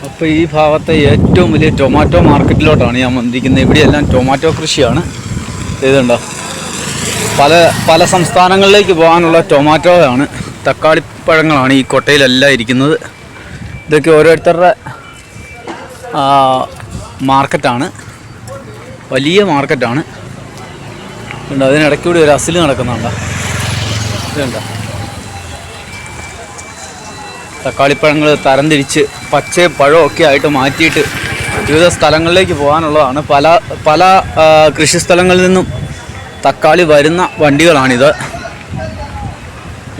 അപ്പോൾ ഈ ഭാഗത്തെ ഏറ്റവും വലിയ ടൊമാറ്റോ മാർക്കറ്റിലോട്ടാണ് ഞാൻ വന്നിരിക്കുന്നത്. ഇവിടെയെല്ലാം ടൊമാറ്റോ കൃഷിയാണ്. ഇതുണ്ടോ, പല പല സംസ്ഥാനങ്ങളിലേക്ക് പോകാനുള്ള ടൊമാറ്റോയാണ്, തക്കാളിപ്പഴങ്ങളാണ് ഈ കൊട്ടയിലെല്ലാം ഇരിക്കുന്നത്. ഇതൊക്കെ ഓരോരുത്തരുടെ മാർക്കറ്റാണ്, വലിയ മാർക്കറ്റാണ്. ഉണ്ട്, അതിനിടയ്ക്കൂടി ഒരു അസിൽ നടക്കുന്നുണ്ടോ. ഇതുണ്ടോ, തക്കാളിപ്പഴങ്ങൾ തരംതിരിച്ച് പച്ചയും പഴമൊക്കെ ആയിട്ട് മാറ്റിയിട്ട് വിവിധ സ്ഥലങ്ങളിലേക്ക് പോകാനുള്ളതാണ്. പല പല കൃഷിസ്ഥലങ്ങളിൽ നിന്നും തക്കാളി വരുന്ന വണ്ടികളാണിത്.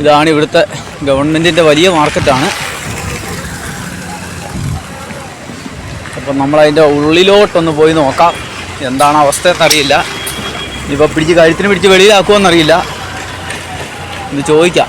ഇതാണ് ഇവിടുത്തെ ഗവൺമെൻറ്റിൻ്റെ വലിയ മാർക്കറ്റാണ്. അപ്പം നമ്മളതിൻ്റെ ഉള്ളിലോട്ടൊന്ന് പോയി നോക്കാം, എന്താണ് അവസ്ഥയെന്നറിയില്ല. ഇപ്പോൾ കഴുത്തിന് പിടിച്ച് വെളിയിലാക്കുമെന്നറിയില്ല, ഇത് ചോദിക്കാം.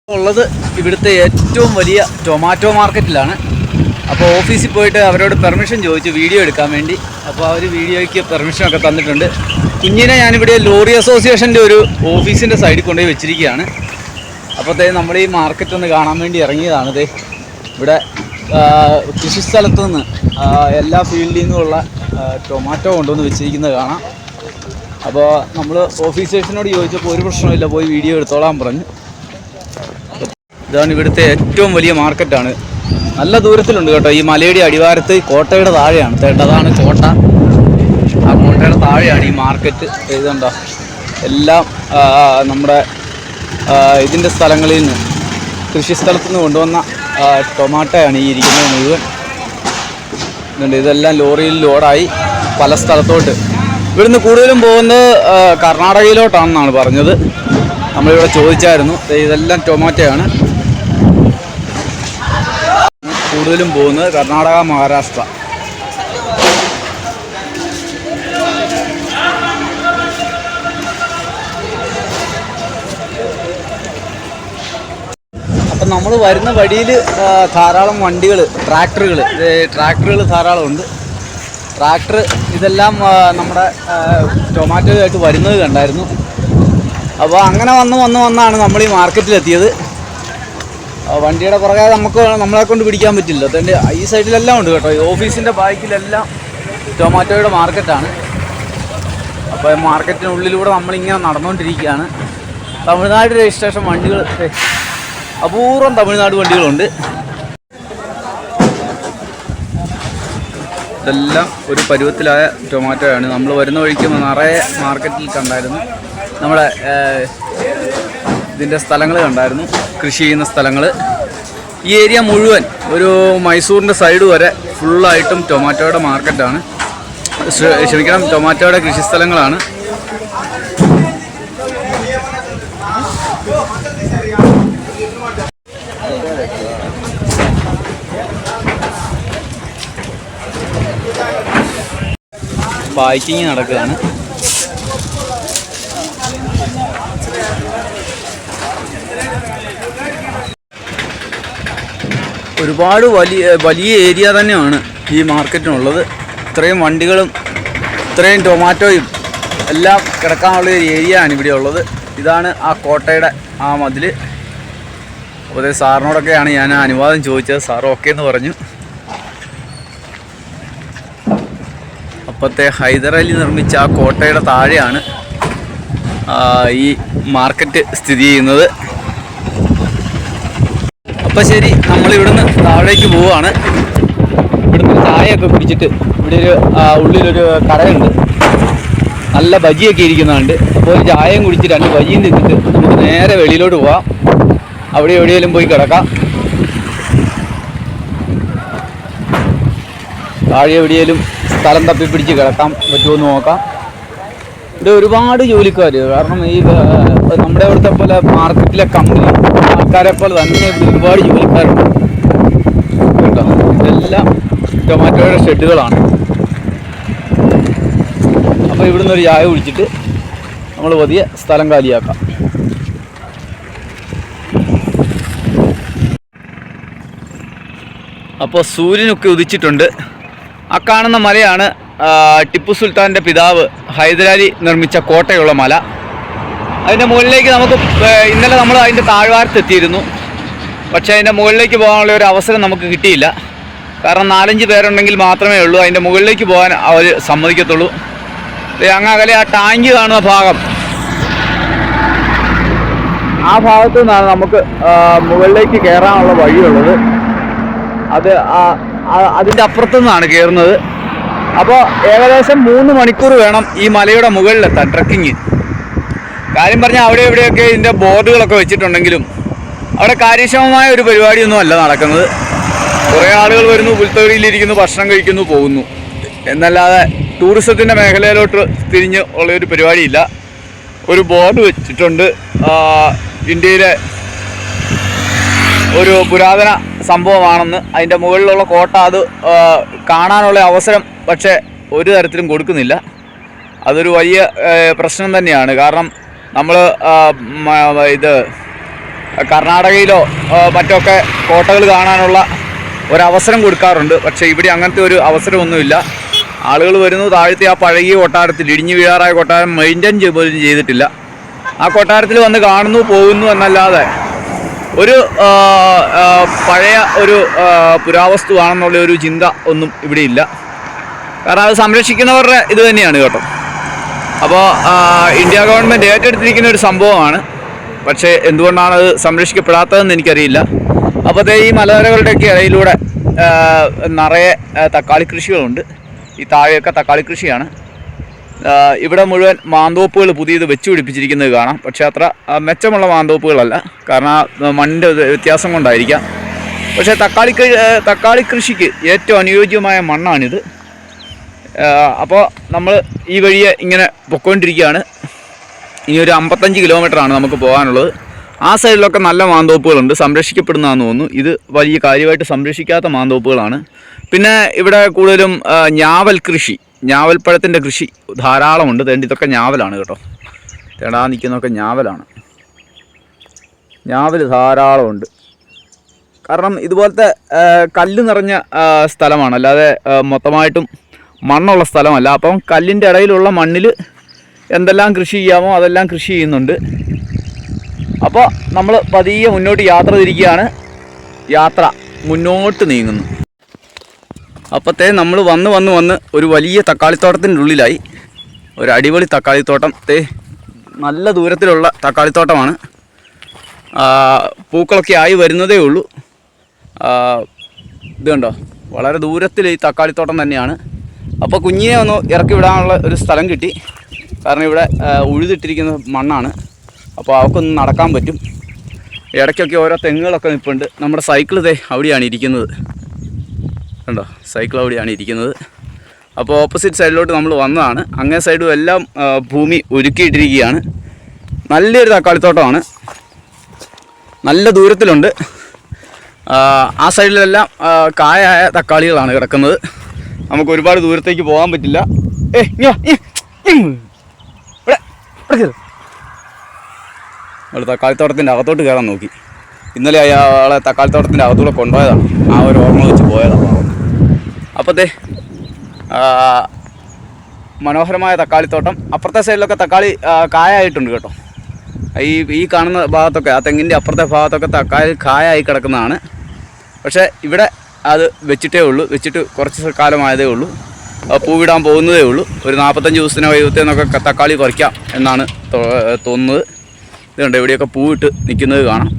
ഉള്ളത് ഇവിടുത്തെ ഏറ്റവും വലിയ ടൊമാറ്റോ മാർക്കറ്റിലാണ്. അപ്പോൾ ഓഫീസിൽ പോയിട്ട് അവരോട് പെർമിഷൻ ചോദിച്ചു വീഡിയോ എടുക്കാൻ വേണ്ടി. അപ്പോൾ അവർ വീഡിയോയ്ക്ക് പെർമിഷനൊക്കെ തന്നിട്ടുണ്ട്. കുഞ്ഞിനെ ഞാനിവിടെ ലോറി അസോസിയേഷൻ്റെ ഒരു ഓഫീസിൻ്റെ സൈഡിൽ കൊണ്ടുപോയി വെച്ചിരിക്കുകയാണ്. അപ്പോഴത്തേ നമ്മൾ ഈ മാർക്കറ്റ് ഒന്ന് കാണാൻ വേണ്ടി ഇറങ്ങിയതാണ്. ഇവിടെ കൃഷിസ്ഥലത്തു നിന്ന് എല്ലാ ഫീൽഡിൽ നിന്നുമുള്ള ടൊമാറ്റോ കൊണ്ടുവന്ന് വെച്ചിരിക്കുന്നത് കാണാം. അപ്പോൾ നമ്മൾ ഓഫീസേഴ്സിനോട് ചോദിച്ചപ്പോൾ ഒരു പ്രശ്നമില്ല, പോയി വീഡിയോ എടുത്തോളാൻ പറഞ്ഞു. ഇതാണ് ഇവിടുത്തെ ഏറ്റവും വലിയ മാർക്കറ്റാണ്. നല്ല ദൂരത്തിലുണ്ട് കേട്ടോ, ഈ മലയുടെ അടിവാരത്ത് കോട്ടയുടെ താഴെയാണ്. അതാണ് കോട്ട, ആ കോട്ടയുടെ താഴെയാണ് ഈ മാർക്കറ്റ്. ഇതുണ്ടോ, എല്ലാം നമ്മുടെ ഇതിൻ്റെ സ്ഥലങ്ങളിൽ നിന്ന്, കൃഷിസ്ഥലത്തു നിന്ന് കൊണ്ടുവന്ന ടൊമാറ്റോയാണ് ഈ ഇരിക്കുന്നത് മുഴുവൻ. ഇതുണ്ട്, ഇതെല്ലാം ലോറിയിൽ ലോഡായി പല സ്ഥലത്തോട്ട്. ഇവിടുന്ന് കൂടുതലും പോകുന്നത് കർണാടകയിലോട്ടാണെന്നാണ് പറഞ്ഞത്. നമ്മളിവിടെ ചോദിച്ചായിരുന്നു. ഇതെല്ലാം ടൊമാറ്റോയാണ് കൂടുതലും പോകുന്നത്, കർണാടക, മഹാരാഷ്ട്ര. അപ്പം നമ്മൾ വരുന്ന വഴിയിൽ ധാരാളം വണ്ടികൾ, ട്രാക്ടറുകൾ ധാരാളമുണ്ട്. ട്രാക്ടർ ഇതെല്ലാം നമ്മുടെ ടൊമാറ്റോ ആയിട്ട് വരുന്നത് കണ്ടായിരുന്നു. അപ്പോൾ അങ്ങനെ വന്നാണ് നമ്മൾ ഈ മാർക്കറ്റിലെത്തിയത്. വണ്ടിയുടെ പുറകെ നമ്മളെ കൊണ്ട് പിടിക്കാൻ പറ്റില്ല. അതുകൊണ്ട് ഈ സൈഡിലെല്ലാം ഉണ്ട് കേട്ടോ. ഈ ഓഫീസിൻ്റെ ബാക്കിലെല്ലാം ടൊമാറ്റോയുടെ മാർക്കറ്റാണ്. അപ്പോൾ മാർക്കറ്റിനുള്ളിലൂടെ നമ്മളിങ്ങനെ നടന്നുകൊണ്ടിരിക്കുകയാണ്. തമിഴ്നാട് രജിസ്ട്രേഷൻ വണ്ടികൾ, അപൂർവം തമിഴ്നാട് വണ്ടികളുണ്ട്. ഇതെല്ലാം ഒരു പരുവത്തിലായ ടൊമാറ്റോയാണ്. നമ്മൾ വരുന്ന വഴിക്ക് നിറയെ മാർക്കറ്റിൽ കണ്ടായിരുന്നു. നമ്മുടെ ഇതിൻ്റെ സ്ഥലങ്ങൾ കണ്ടായിരുന്നു, കൃഷി ചെയ്യുന്ന സ്ഥലങ്ങൾ. ഈ ഏരിയ മുഴുവൻ ഒരു മൈസൂറിൻ്റെ സൈഡ് വരെ ഫുള്ളായിട്ടും ടൊമാറ്റോയുടെ മാർക്കറ്റാണ്. ക്ഷമിക്കണം, ടൊമാറ്റോയുടെ കൃഷിസ്ഥലങ്ങളാണ്. പാക്കിങ് നടക്കുകയാണ്. ഒരുപാട് വലിയ ഏരിയ തന്നെയാണ് ഈ മാർക്കറ്റിനുള്ളത്. ഇത്രയും വണ്ടികളും ഇത്രയും ടൊമാറ്റോയും എല്ലാം കിടക്കാനുള്ള ഒരു ഏരിയ ആണ് ഇവിടെ ഉള്ളത്. ഇതാണ് ആ കോട്ടയുടെ ആ മതിൽ. അപ്പോൾ സാറിനോടൊക്കെയാണ് ഞാൻ അനുവാദം ചോദിച്ചത്. സാർ ഓക്കെ എന്ന് പറഞ്ഞു. അപ്പോഴത്തെ ഹൈദരലി നിർമ്മിച്ച ആ കോട്ടയുടെ താഴെയാണ് ഈ മാർക്കറ്റ് സ്ഥിതി ചെയ്യുന്നത്. അപ്പം ശരി, നമ്മളിവിടുന്ന് താഴേക്ക് പോവുകയാണ്. ഇവിടുന്ന് ചായയൊക്കെ കുടിച്ചിട്ട് ഇവിടെ ഒരു ഉള്ളിലൊരു കടയുണ്ട്, നല്ല ബജിയൊക്കെ ഇരിക്കുന്നുണ്ട്. അപ്പോൾ ഒരു ചായയും കുടിച്ച് 2 ബജിയും തിന്നിട്ട് നമുക്ക് നേരെ വെളിയിലോട്ട് പോവാം. അവിടെ എവിടെയെങ്കിലും പോയി കിടക്കാം. താഴെ എവിടെയെങ്കിലും സ്ഥലം തപ്പിപ്പിടിച്ച് കിടക്കാം പറ്റുമോ എന്ന് നോക്കാം. ഇവിടെ ഒരുപാട് ജോലിക്കാർ, കാരണം ഈ നമ്മുടെ ഇവിടുത്തെ പോലെ മാർക്കറ്റിലെ കമ്പനി ആൾക്കാരെ പോലെ തന്നെ ഇവിടെ ഒരുപാട് ജോലിക്കാരുണ്ട് കേട്ടോ. ഇതെല്ലാം ടൊമാറ്റോയുടെ ഷെഡുകളാണ്. അപ്പോൾ ഇവിടുന്ന് ഒരു ചായ കുടിച്ചിട്ട് നമ്മൾ പതിയെ സ്ഥലം കാലിയാക്കാം. അപ്പോൾ സൂര്യനൊക്കെ ഉദിച്ചിട്ടുണ്ട്. ആ കാണുന്ന മലയാണ് ടിപ്പു സുൽത്താൻ്റെ പിതാവ് ഹൈദരാലി നിർമ്മിച്ച കോട്ടയുള്ള മല. അതിൻ്റെ മുകളിലേക്ക് നമുക്ക് ഇന്നലെ നമ്മൾ അതിൻ്റെ താഴ്വാരത്തെത്തിയിരുന്നു. പക്ഷേ അതിൻ്റെ മുകളിലേക്ക് പോകാനുള്ള ഒരു അവസരം നമുക്ക് കിട്ടിയില്ല. കാരണം 4-5 പേരുണ്ടെങ്കിൽ മാത്രമേ ഉള്ളൂ അതിൻ്റെ മുകളിലേക്ക് പോകാൻ അവർ സമ്മതിക്കത്തുള്ളൂ. അങ്ങ് അകലെ ആ ടാങ്ക് കാണുന്ന ഭാഗം, ആ ഭാഗത്തു നിന്നാണ് നമുക്ക് മുകളിലേക്ക് കയറാനുള്ള വഴിയുള്ളത്. അതിൻ്റെ അപ്പുറത്തു നിന്നാണ് കയറുന്നത്. അപ്പോൾ ഏകദേശം 3 മണിക്കൂർ വേണം ഈ മലയുടെ മുകളിലെത്താൻ ട്രക്കിങ്. കാര്യം പറഞ്ഞാൽ അവിടെ എവിടെയൊക്കെ ഇതിൻ്റെ ബോർഡുകളൊക്കെ വെച്ചിട്ടുണ്ടെങ്കിലും അവിടെ കാര്യക്ഷമമായ ഒരു പരിപാടിയൊന്നും അല്ല നടക്കുന്നത്. കുറേ ആളുകൾ വരുന്നു, പുൽത്തകടിയിലിരിക്കുന്നു, ഭക്ഷണം കഴിക്കുന്നു, പോകുന്നു എന്നല്ലാതെ ടൂറിസത്തിൻ്റെ മേഖലയിലോട്ട് തിരിഞ്ഞ് ഉള്ളൊരു പരിപാടിയില്ല. ഒരു ബോർഡ് വെച്ചിട്ടുണ്ട്, ഇന്ത്യയിലെ ഒരു പുരാതന സംഭവമാണെന്ന്. അതിൻ്റെ മുകളിലുള്ള കോട്ട അത് കാണാനുള്ള അവസരം പക്ഷേ ഒരു തരത്തിലും കൊടുക്കുന്നില്ല. അതൊരു വലിയ പ്രശ്നം തന്നെയാണ്. കാരണം നമ്മൾ ഇത് കർണാടകയിലോ മറ്റൊക്കെ കോട്ടകൾ കാണാനുള്ള ഒരവസരം കൊടുക്കാറുണ്ട്. പക്ഷേ ഇവിടെ അങ്ങനത്തെ ഒരു അവസരമൊന്നുമില്ല. ആളുകൾ വരുന്നു, താഴത്തെ ആ പഴകിയ കൊട്ടാരത്തിൽ, ഇടിഞ്ഞു വീഴാറായ കൊട്ടാരം മെയിൻറ്റെയിൻ പോലും ചെയ്തിട്ടില്ല. ആ കൊട്ടാരത്തിൽ വന്ന് കാണുന്നു, പോകുന്നു എന്നല്ലാതെ ഒരു പഴയ ഒരു പുരാവസ്തുവാണെന്നുള്ള ഒരു ചിന്ത ഒന്നും ഇവിടെ ഇല്ല. കാരണം അത് സംരക്ഷിക്കുന്നവരുടെ ഇത് തന്നെയാണ് കേട്ടോ. അപ്പോൾ ഇന്ത്യ ഗവൺമെൻറ് ഏറ്റെടുത്തിരിക്കുന്ന ഒരു സംഭവമാണ്. പക്ഷേ എന്തുകൊണ്ടാണ് അത് സംരക്ഷിക്കപ്പെടാത്തതെന്ന് എനിക്കറിയില്ല. അപ്പോൾ ഈ മലനിരകളുടെയൊക്കെ ഇടയിലൂടെ നിറയെ തക്കാളി കൃഷികളുണ്ട്. ഈ താഴെയൊക്കെ തക്കാളി കൃഷിയാണ്. ഇവിടെ മുഴുവൻ മാന്തോപ്പുകൾ പുതിയത് വെച്ച് പിടിപ്പിച്ചിരിക്കുന്നത് കാണാം. പക്ഷേ അത്ര മെച്ചമുള്ള മാന്തോപ്പുകളല്ല, കാരണം മണ്ണിൻ്റെ വ്യത്യാസം കൊണ്ടായിരിക്കാം. പക്ഷേ തക്കാളി കൃഷിക്ക് ഏറ്റവും അനുയോജ്യമായ മണ്ണാണിത്. അപ്പോൾ നമ്മൾ ഈ വഴിയെ ഇങ്ങനെ പൊയ്ക്കൊണ്ടിരിക്കുകയാണ്. ഇനി ഒരു 55 കിലോമീറ്ററാണ് നമുക്ക് പോകാനുള്ളത്. ആ സൈഡിലൊക്കെ നല്ല മാന്തോപ്പുകളുണ്ട്, സംരക്ഷിക്കപ്പെടുന്നതാണെന്ന് തോന്നുന്നു. ഇത് വലിയ കാര്യമായിട്ട് സംരക്ഷിക്കാത്ത മാന്തോപ്പുകളാണ്. പിന്നെ ഇവിടെ കൂടുതലും ഞാവൽ കൃഷി, ഞാവൽപ്പഴത്തിൻ്റെ കൃഷി ധാരാളമുണ്ട്. ഇതൊക്കെ ഞാവലാണ് കേട്ടോ. തേടാ നിൽക്കുന്നതൊക്കെ ഞാവലാണ്. ഞാവൽ ധാരാളമുണ്ട്. കാരണം ഇതുപോലത്തെ കല്ല് നിറഞ്ഞ സ്ഥലമാണ്, അല്ലാതെ മൊത്തമായിട്ടും മണ്ണുള്ള സ്ഥലമല്ല. അപ്പം കല്ലിൻ്റെ ഇടയിലുള്ള മണ്ണിൽ എന്തെല്ലാം കൃഷി ചെയ്യാമോ അതെല്ലാം കൃഷി ചെയ്യുന്നുണ്ട്. അപ്പോൾ നമ്മൾ പതിയെ മുന്നോട്ട് യാത്ര തിരിക്കുകയാണ്. യാത്ര മുന്നോട്ട് നീങ്ങുന്നു. അപ്പോഴത്തേ നമ്മൾ വന്ന് ഒരു വലിയ തക്കാളിത്തോട്ടത്തിൻ്റെ ഉള്ളിലായി. ഒരു അടിപൊളി തക്കാളിത്തോട്ടം. നല്ല ദൂരത്തിലുള്ള തക്കാളിത്തോട്ടമാണ്. പൂക്കളൊക്കെ ആയി വരുന്നതേ ഉള്ളൂ. ഇത് കണ്ടോ, വളരെ ദൂരത്തിൽ ഈ തക്കാളിത്തോട്ടം തന്നെയാണ്. അപ്പോൾ കുഞ്ഞിനെ ഒന്ന് ഇറക്കി വിടാനുള്ള ഒരു സ്ഥലം കിട്ടി. കാരണം ഇവിടെ ഉഴുതിട്ടിരിക്കുന്ന മണ്ണാണ്. അപ്പോൾ അവൾക്കൊന്ന് നടക്കാൻ പറ്റും. ഇടയ്ക്കൊക്കെ ഓരോ തെങ്ങുകളൊക്കെ നിൽപ്പുണ്ട്. നമ്മുടെ സൈക്കിൾ അവിടെയാണ് ഇരിക്കുന്നത്. കണ്ടോ, സൈക്കിൾ അവിടെയാണ് ഇരിക്കുന്നത്. അപ്പോൾ ഓപ്പോസിറ്റ് സൈഡിലോട്ട് നമ്മൾ വന്നതാണ്. അങ്ങേ സൈഡും എല്ലാം ഭൂമി ഒരുക്കിയിട്ടിരിക്കുകയാണ്. നല്ലൊരു തക്കാളിത്തോട്ടമാണ്, നല്ല ദൂരത്തിലുണ്ട്. ആ സൈഡിലെല്ലാം കായായ തക്കാളികളാണ് കിടക്കുന്നത്. നമുക്ക് ഒരുപാട് ദൂരത്തേക്ക് പോകാൻ പറ്റില്ല. നമ്മൾ തക്കാളിത്തോട്ടത്തിൻ്റെ അകത്തോട്ട് കയറാൻ നോക്കി. ഇന്നലെ അയാളെ തക്കാളിത്തോട്ടത്തിൻ്റെ അകത്തൂടെ കൊണ്ടുപോയതാണ്. ആ ഒരു ഓർമ്മ വെച്ച് പോയതാണ്. അപ്പോഴത്തെ മനോഹരമായ തക്കാളിത്തോട്ടം. അപ്പുറത്തെ സൈഡിലൊക്കെ തക്കാളി കായായിട്ടുണ്ട് കേട്ടോ. ഈ കാണുന്ന ഭാഗത്തൊക്കെ, ആ തെങ്ങിൻ്റെ അപ്പുറത്തെ ഭാഗത്തൊക്കെ തക്കാളി കായായി കിടക്കുന്നതാണ്. പക്ഷേ ഇവിടെ അത് വെച്ചിട്ടേ ഉള്ളൂ. വെച്ചിട്ട് കുറച്ച് കാലമായതേ ഉള്ളൂ. പൂവിടാൻ പോകുന്നതേ ഉള്ളൂ. ഒരു 45 ദിവസത്തിനോ 70 തക്കാളി പറിക്കാം എന്നാണ് തോന്നുന്നത്. ഇതുണ്ട്, ഇവിടെയൊക്കെ പൂവിട്ട് നിൽക്കുന്നത് കാണാം.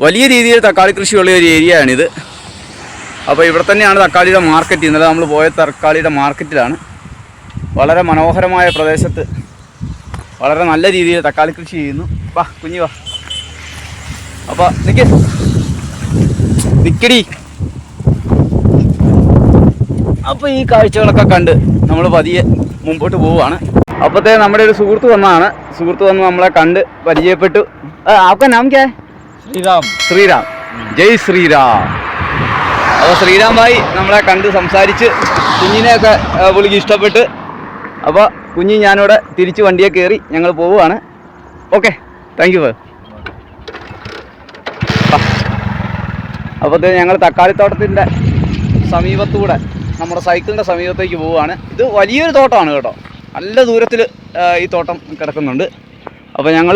വലിയ രീതിയിൽ തക്കാളി കൃഷിയുള്ള ഒരു ഏരിയയാണിത്. അപ്പോൾ ഇവിടെ തന്നെയാണ് തക്കാളിയുടെ മാർക്കറ്റ്. ഇന്നലെ നമ്മൾ പോയ തക്കാളിയുടെ മാർക്കറ്റിലാണ്. വളരെ മനോഹരമായ പ്രദേശത്ത് വളരെ നല്ല രീതിയിൽ തക്കാളി കൃഷി ചെയ്യുന്നു. വാ കുഞ്ഞി വാ. അപ്പോൾ നിക്കടി. അപ്പോൾ ഈ കാഴ്ചകളൊക്കെ കണ്ട് നമ്മൾ പതിയെ മുമ്പോട്ട് പോവുകയാണ്. അപ്പോഴത്തെ നമ്മുടെ ഒരു സുഹൃത്ത് വന്നതാണ്. സുഹൃത്ത് വന്ന് നമ്മളെ കണ്ട് പരിചയപ്പെട്ടു. आपका नाम क्या है? श्रीराम. ശ്രീരാം. ജയ് ശ്രീരാം. അപ്പോൾ ശ്രീരാം ഭായി നമ്മളെ കണ്ട് സംസാരിച്ച് കുഞ്ഞിനെയൊക്കെ പുള്ളിക്ക് ഇഷ്ടപ്പെട്ട്. അപ്പോൾ കുഞ്ഞി ഞാനിവിടെ തിരിച്ച് വണ്ടിയെ കയറി ഞങ്ങൾ പോവുകയാണ്. Okay, thank you. അപ്പോഴത്തെ ഞങ്ങൾ തക്കാളിത്തോട്ടത്തിൻ്റെ സമീപത്തൂടെ നമ്മുടെ സൈക്കിളിൻ്റെ സമീപത്തേക്ക് പോവുകയാണ്. ഇത് വലിയൊരു തോട്ടമാണ് കേട്ടോ. നല്ല ദൂരത്തിൽ ഈ തോട്ടം കിടക്കുന്നുണ്ട്. അപ്പോൾ ഞങ്ങൾ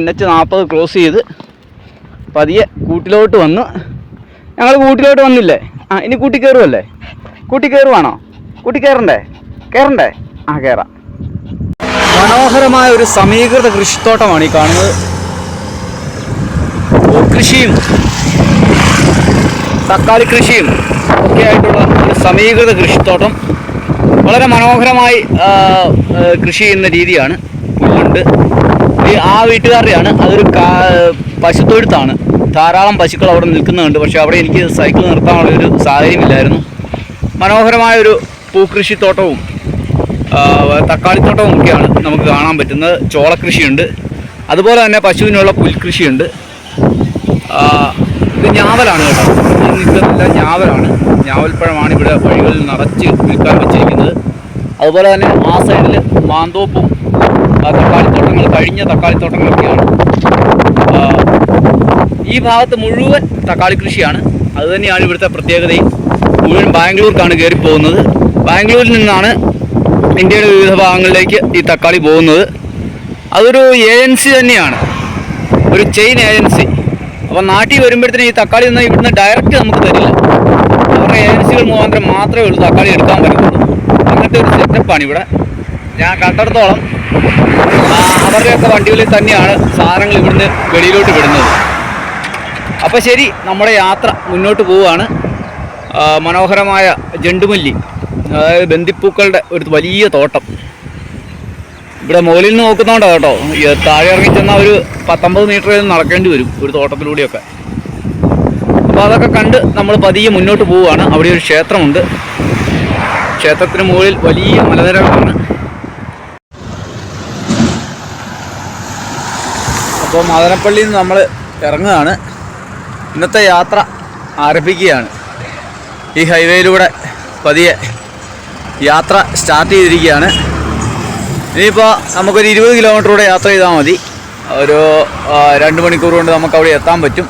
NH40 ക്രോസ് ചെയ്ത് പതിയെ കൂട്ടിലോട്ട് വന്ന്. ഞങ്ങൾ കൂട്ടിലോട്ട് വന്നില്ലേ? ഇനി കൂട്ടി കയറുമല്ലേ? കൂട്ടി കയറുവാണോ? കൂട്ടി കയറണ്ടേ? കയറാം. മനോഹരമായ ഒരു സമീകൃത കൃഷിത്തോട്ടമാണ് ഈ കാണുന്നത്. പൂക്കൃഷിയും തക്കാളി കൃഷിയും ഒക്കെ ആയിട്ടുള്ള ഒരു സമീകൃത കൃഷിത്തോട്ടം. വളരെ മനോഹരമായി കൃഷി ചെയ്യുന്ന രീതിയാണ്. പുല്ലുണ്ട്. ആ വീട്ടുകാരുടെയാണ്. അതൊരു പശുത്തൊഴുത്താണ്. ധാരാളം പശുക്കൾ അവിടെ നിൽക്കുന്നുണ്ട്. പക്ഷേ അവിടെ എനിക്ക് സൈക്കിൾ നിർത്താനുള്ളൊരു സാഹചര്യമില്ലായിരുന്നു. മനോഹരമായൊരു പൂക്കൃഷിത്തോട്ടവും തക്കാളിത്തോട്ടവും ഒക്കെയാണ് നമുക്ക് കാണാൻ പറ്റുന്നത്. ചോളക്കൃഷിയുണ്ട്. അതുപോലെ തന്നെ പശുവിനുള്ള പുൽകൃഷിയുണ്ട്. ഇത് ഞാവലാണ് കേട്ടോ. നിൽക്കുന്നില്ല, ഞാവലാണ്. ഞാവൽപ്പഴമാണ് ഇവിടെ വഴികളിൽ നിറച്ച് വിൽക്കാൻ വെച്ചിരിക്കുന്നത്. അതുപോലെ തന്നെ ആ സൈഡിൽ മാന്തോപ്പും തക്കാളിത്തോട്ടങ്ങൾ, കഴിഞ്ഞ തക്കാളിത്തോട്ടങ്ങളൊക്കെയാണ്. ഈ ഭാഗത്ത് മുഴുവൻ തക്കാളി കൃഷിയാണ്. അതുതന്നെയാണ് ഇവിടുത്തെ പ്രത്യേകതയും. മുഴുവൻ ബാംഗ്ലൂർക്കാണ് കയറിപ്പോകുന്നത്. ബാംഗ്ലൂരിൽ നിന്നാണ് ഇന്ത്യയുടെ വിവിധ ഭാഗങ്ങളിലേക്ക് ഈ തക്കാളി പോകുന്നത്. അതൊരു ഏജൻസി തന്നെയാണ്, ഒരു ചെയിൻ ഏജൻസി. അപ്പം നാട്ടിൽ വരുമ്പോഴത്തേനും ഈ തക്കാളി ഒന്നും ഇവിടുന്ന് ഡയറക്റ്റ് നമുക്ക് തരില്ല. അവരുടെ ഏജൻസികൾ മുഖാന്തരം മാത്രമേ ഉള്ളൂ തക്കാളി എടുക്കാൻ പറ്റുള്ളൂ. അങ്ങനത്തെ ഒരു സെറ്റപ്പാണ് ഇവിടെ. ഞാൻ കണ്ടിടത്തോളം അവരുടെയൊക്കെ വണ്ടികളിൽ തന്നെയാണ് സാധനങ്ങൾ ഇവിടുന്ന് വെളിയിലോട്ട് വിടുന്നത്. അപ്പോൾ ശരി, നമ്മുടെ യാത്ര മുന്നോട്ട് പോവുകയാണ്. മനോഹരമായ ജണ്ടുമല്ലി, അതായത് ബന്ദിപ്പൂക്കളുടെ ഒരു വലിയ തോട്ടം. ഇവിടെ മുകളിൽ നിന്ന് നോക്കുന്നതുകൊണ്ടാണ് കേട്ടോ. താഴെ ഇറങ്ങി ചെന്നാൽ ഒരു 19 മീറ്റർ നടക്കേണ്ടി വരും ഒരു തോട്ടത്തിലൂടെയൊക്കെ. അപ്പോൾ അതൊക്കെ കണ്ട് നമ്മൾ പതിയെ മുന്നോട്ട് പോവുകയാണ്. അവിടെ ഒരു ക്ഷേത്രമുണ്ട്. ക്ഷേത്രത്തിന് മുകളിൽ വലിയ മലനിരകളാണ്. അപ്പോൾ മദനപ്പള്ളിയിൽ നിന്ന് നമ്മൾ ഇറങ്ങുകയാണ്. ഇന്നത്തെ യാത്ര ആരംഭിക്കുകയാണ്. ഈ ഹൈവേയിലൂടെ പതിയെ യാത്ര സ്റ്റാർട്ട് ചെയ്തിരിക്കുകയാണ്. ഇനിയിപ്പോൾ നമുക്കൊരു 20 കിലോമീറ്ററൂടെ യാത്ര ചെയ്താൽ മതി. ഒരു 2 മണിക്കൂർ കൊണ്ട് നമുക്ക് അവിടെ എത്താൻ പറ്റും.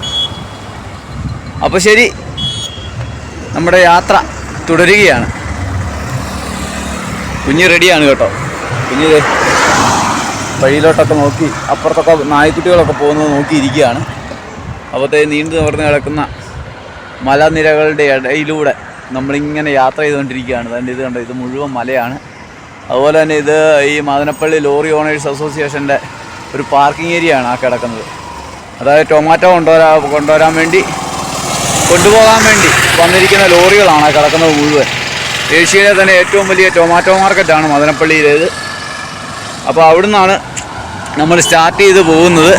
അപ്പോൾ ശരി, നമ്മുടെ യാത്ര തുടരുകയാണ്. കുഞ്ഞ് റെഡിയാണ് കേട്ടോ. കുഞ്ഞ് വഴിയിലോട്ടൊക്കെ നോക്കി, അപ്പുറത്തൊക്കെ നായ്ക്കുട്ടികളൊക്കെ പോകുന്നത് നോക്കിയിരിക്കുകയാണ്. അപ്പോഴത്തെ നീണ്ടു നിവർന്ന് കിടക്കുന്ന മലനിരകളുടെ ഇടയിലൂടെ നമ്മളിങ്ങനെ യാത്ര ചെയ്തുകൊണ്ടിരിക്കുകയാണ്. അതിൻ്റെ ഇത് കണ്ടോ, ഇത് മുഴുവൻ മലയാണ്. അതുപോലെ തന്നെ ഇത് ഈ മദനപ്പള്ളി ലോറി ഓണേഴ്സ് അസോസിയേഷൻ്റെ ഒരു പാർക്കിംഗ് ഏരിയ ആണ് ആ കിടക്കുന്നത്. അതായത് ടൊമാറ്റോ കൊണ്ടുപോകാൻ വേണ്ടി വന്നിരിക്കുന്ന ലോറികളാണ് ആ കിടക്കുന്നത് മുഴുവൻ. ഏഷ്യയിലെ തന്നെ ഏറ്റവും വലിയ ടൊമാറ്റോ മാർക്കറ്റാണ് മദനപ്പള്ളിയിലേത്. അപ്പോൾ അവിടെ നിന്നാണ് നമ്മൾ സ്റ്റാർട്ട് ചെയ്ത് പോകുന്നത്.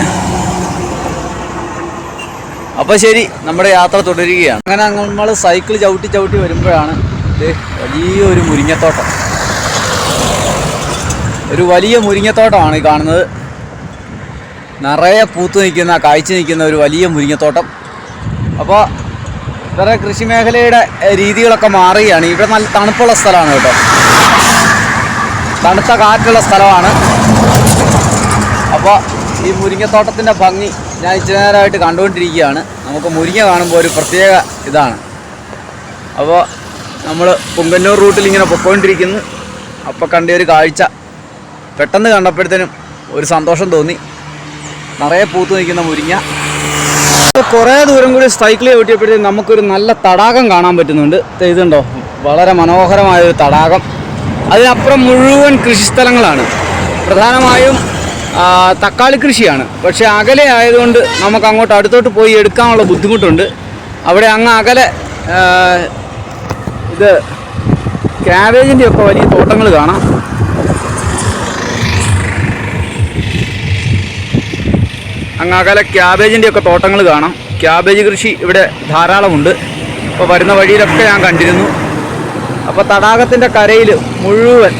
അപ്പോൾ ശരി, നമ്മുടെ യാത്ര തുടരുകയാണ്. അങ്ങനെ നമ്മൾ സൈക്കിൾ ചവിട്ടി വരുമ്പോഴാണ് ഇത് വലിയൊരു മുരിങ്ങത്തോട്ടം. ഒരു വലിയ മുരിങ്ങത്തോട്ടമാണ് ഈ കാണുന്നത്. നിറയെ കായ്ച്ചു നിൽക്കുന്ന ഒരു വലിയ മുരിങ്ങത്തോട്ടം. അപ്പോൾ വേറെ കൃഷി മേഖലയുടെ രീതികളൊക്കെ മാറുകയാണ്. ഇവിടെ നല്ല തണുപ്പുള്ള സ്ഥലമാണ് കേട്ടോ. തണുത്ത കാറ്റുള്ള സ്ഥലമാണ്. അപ്പോൾ ഈ മുരിങ്ങത്തോട്ടത്തിൻ്റെ ഭംഗി ഞാൻ ഇച്ചിരി നേരമായിട്ട് കണ്ടുകൊണ്ടിരിക്കുകയാണ്. നമുക്ക് മുരിങ്ങ കാണുമ്പോൾ ഒരു പ്രത്യേക ഇതാണ്. അപ്പോൾ നമ്മൾ പുങ്കന്നൂർ റൂട്ടിൽ ഇങ്ങനെ പൊയ്ക്കൊണ്ടിരിക്കുന്നു. അപ്പോൾ കണ്ട ഒരു കാഴ്ച പെട്ടെന്ന് കണ്ടപ്പോഴത്തേനും ഒരു സന്തോഷം തോന്നി. നിറയെ പൂത്ത് നിൽക്കുന്ന മുരിങ്ങ. കുറേ ദൂരം കൂടി സൈക്കിൾ ചവിട്ടിയപ്പോഴത്തേക്കും നമുക്കൊരു നല്ല തടാകം കാണാൻ പറ്റുന്നുണ്ട്. ഇതുണ്ടോ, വളരെ മനോഹരമായൊരു തടാകം. അതിനപ്പുറം മുഴുവൻ കൃഷിസ്ഥലങ്ങളാണ്. പ്രധാനമായും തക്കാളി കൃഷിയാണ്. പക്ഷേ അകലെ ആയതുകൊണ്ട് നമുക്ക് അങ്ങോട്ട് അടുത്തോട്ട് പോയി എടുക്കാനുള്ള ബുദ്ധിമുട്ടുണ്ട്. അവിടെ അങ്ങ് അകലെ ഇത് ക്യാബേജിൻ്റെ ഒക്കെ വലിയ തോട്ടങ്ങൾ കാണാം. അങ്ങ് അകലെ ക്യാബേജിൻ്റെ ഒക്കെ തോട്ടങ്ങൾ കാണാം. ക്യാബേജ് കൃഷി ഇവിടെ ധാരാളമുണ്ട്. ഇപ്പോൾ വരുന്ന വഴിയിലൊക്കെ ഞാൻ കണ്ടിരുന്നു. അപ്പോൾ തടാകത്തിൻ്റെ കരയിൽ മുഴുവൻ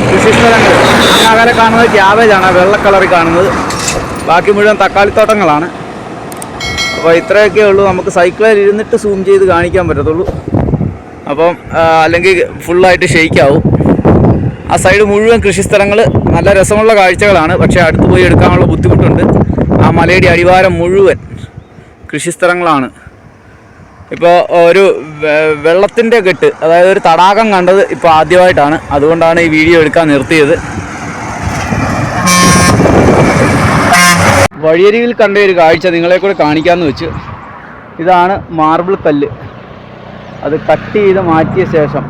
കൃഷിസ്ഥലങ്ങൾ അകലെ കാണുന്നത് ക്യാബേജാണ്, വെള്ള കളറിൽ കാണുന്നത്. ബാക്കി മുഴുവൻ തക്കാളിത്തോട്ടങ്ങളാണ്. അപ്പോൾ ഇത്രയൊക്കെ ഉള്ളൂ നമുക്ക് സൈക്കിളിൽ ഇരുന്നിട്ട് സൂം ചെയ്ത് കാണിക്കാൻ പറ്റത്തുള്ളൂ. അപ്പം അല്ലെങ്കിൽ ഫുള്ളായിട്ട് ഷെയ്ക്കാവും. ആ സൈഡ് മുഴുവൻ കൃഷിസ്ഥലങ്ങൾ, നല്ല രസമുള്ള കാഴ്ചകളാണ്. പക്ഷേ അടുത്ത് പോയി എടുക്കാനുള്ള ബുദ്ധിമുട്ടുണ്ട്. ആ മലയുടെ അടിവാരം മുഴുവൻ കൃഷിസ്ഥലങ്ങളാണ്. ഇപ്പോൾ ഒരു വെള്ളത്തിൻ്റെ കെട്ട്, അതായത് ഒരു തടാകം കണ്ടത് ഇപ്പോൾ ആദ്യമായിട്ടാണ്. അതുകൊണ്ടാണ് ഈ വീഡിയോ എടുക്കാൻ നിർത്തിയത്. വഴിയരികിൽ കണ്ട ഒരു കാഴ്ച നിങ്ങളെ കൂടെ കാണിക്കാമെന്ന് വെച്ച്. ഇതാണ് മാർബിൾ കല്ല്. അത് കട്ട് ചെയ്ത് മാറ്റിയ ശേഷം,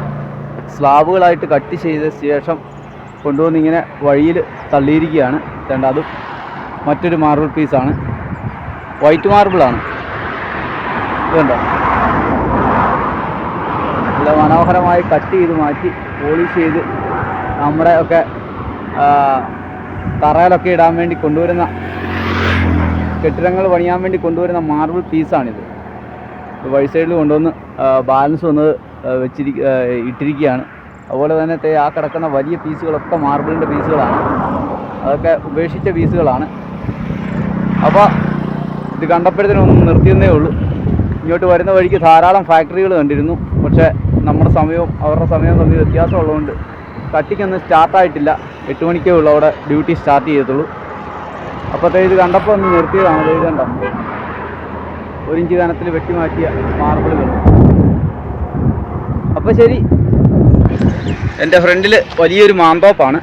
സ്ലാബുകളായിട്ട് കട്ട് ചെയ്ത ശേഷം കൊണ്ടുവന്ന് ഇങ്ങനെ വഴിയിൽ തള്ളിയിരിക്കുകയാണ്. കണ്ട, അതും മറ്റൊരു മാർബിൾ പീസാണ്. വൈറ്റ് മാർബിളാണ്. ഇതുണ്ടോ, നല്ല മനോഹരമായി കട്ട് ചെയ്ത് മാറ്റി പോളിഷ് ചെയ്ത് നമ്മുടെ ഒക്കെ തറയിലൊക്കെ ഇടാൻ വേണ്ടി കൊണ്ടുവരുന്ന, കെട്ടിടങ്ങൾ പണിയാൻ വേണ്ടി കൊണ്ടുവരുന്ന മാർബിൾ പീസാണിത്. വഴി സൈഡിൽ കൊണ്ടുവന്ന് ബാലൻസ് വന്നത് ഇട്ടിരിക്കുകയാണ്. അതുപോലെ തന്നെ ആ കിടക്കുന്ന വലിയ പീസുകളൊക്കെ മാർബിളിൻ്റെ പീസുകളാണ്. അതൊക്കെ ഉപേക്ഷിച്ച പീസുകളാണ്. അപ്പോൾ ഇത് കണ്ടപ്പോഴത്തേനൊന്നും നിർത്തിയെന്നേ ഉള്ളൂ. ഇങ്ങോട്ട് വരുന്ന വഴിക്ക് ധാരാളം ഫാക്ടറികൾ കണ്ടിരുന്നു. പക്ഷേ നമ്മുടെ സമയവും അവരുടെ സമയവും തമ്മിൽ വ്യത്യാസമുള്ളതുകൊണ്ട് കട്ടിക്കൊന്നും സ്റ്റാർട്ടായിട്ടില്ല. 8 മണിക്കേ ഉള്ളൂ അവിടെ ഡ്യൂട്ടി സ്റ്റാർട്ട് ചെയ്യത്തുള്ളൂ. അപ്പോഴത്തെ ഇത് കണ്ടപ്പോൾ ഒന്ന് നിർത്തിയതാണ്. ഇത് കണ്ടോ, 1 ഇഞ്ച് കനത്തിൽ വെട്ടിമാറ്റിയ മാർബിളുകൾ. അപ്പോൾ ശരി, എൻ്റെ ഫ്രണ്ടിൽ വലിയൊരു മാന്തോപ്പാണ്.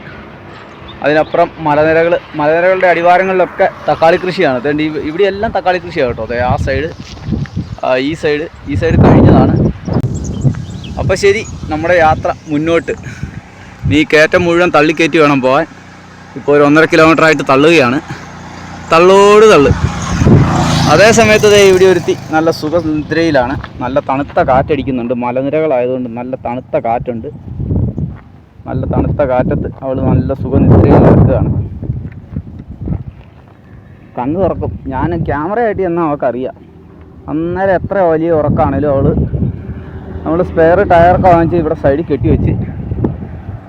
അതിനപ്പുറം മലനിരകളുടെ അടിവാരങ്ങളിലൊക്കെ തക്കാളി കൃഷിയാണ്. അതുകൊണ്ട് ഇവിടെയെല്ലാം തക്കാളി കൃഷിയാണ് കേട്ടോ. അതെ, ആ സൈഡ്, ഈ സൈഡ് കഴിഞ്ഞതാണ്. അപ്പോൾ ശരി, നമ്മുടെ യാത്ര മുന്നോട്ട്. നീ കയറ്റം മുഴുവൻ തള്ളിക്കയറ്റി വേണം പോകാൻ. ഇപ്പോൾ ഒരു 1.5 കിലോമീറ്ററായിട്ട് തള്ളുകയാണ്. തള്ളോട് തള്ളു. അതേ സമയത്ത് ഇവിടെ ഒരുത്തി നല്ല സുഖനിദ്രയിലാണ്. നല്ല തണുത്ത കാറ്റടിക്കുന്നുണ്ട്. മലനിരകളായതുകൊണ്ട് നല്ല തണുത്ത കാറ്റുണ്ട്. നല്ല തണുത്ത കാറ്റത്ത് അവൾ നല്ല സുഖനിദ്രയിൽ നിൽക്കുകയാണ്. കണ്ണ് തുറക്കും. ഞാൻ ക്യാമറയായിട്ട് എന്നാൽ അവൾക്കറിയാം. അന്നേരം എത്ര വലിയ ഉറക്കമാണേലും നമ്മൾ സ്പെയർ ടയറൊക്കെ വാങ്ങിച്ച് ഇവിടെ സൈഡിൽ കെട്ടി വെച്ച്,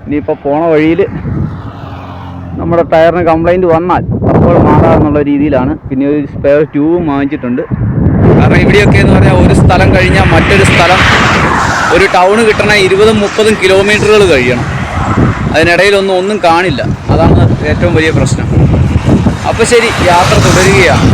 ഇനിയിപ്പോൾ പോണ വഴിയിൽ നമ്മുടെ ടയറിന് കംപ്ലൈൻറ്റ് വന്നാൽ അപ്പോൾ മാറാമെന്നുള്ള രീതിയിലാണ്. പിന്നെ ഒരു സ്പെയർ ട്യൂബും വാങ്ങിച്ചിട്ടുണ്ട്. കാരണം ഇവിടെയൊക്കെ എന്ന് പറഞ്ഞാൽ ഒരു സ്ഥലം കഴിഞ്ഞാൽ മറ്റൊരു സ്ഥലം, ഒരു ടൗണ് കിട്ടണ 20-30 കിലോമീറ്ററുകൾ കഴിയണം. അതിനിടയിലൊന്നും കാണില്ല. അതാണ് ഏറ്റവും വലിയ പ്രശ്നം. അപ്പോൾ ശരി, യാത്ര തുടരുകയാണ്.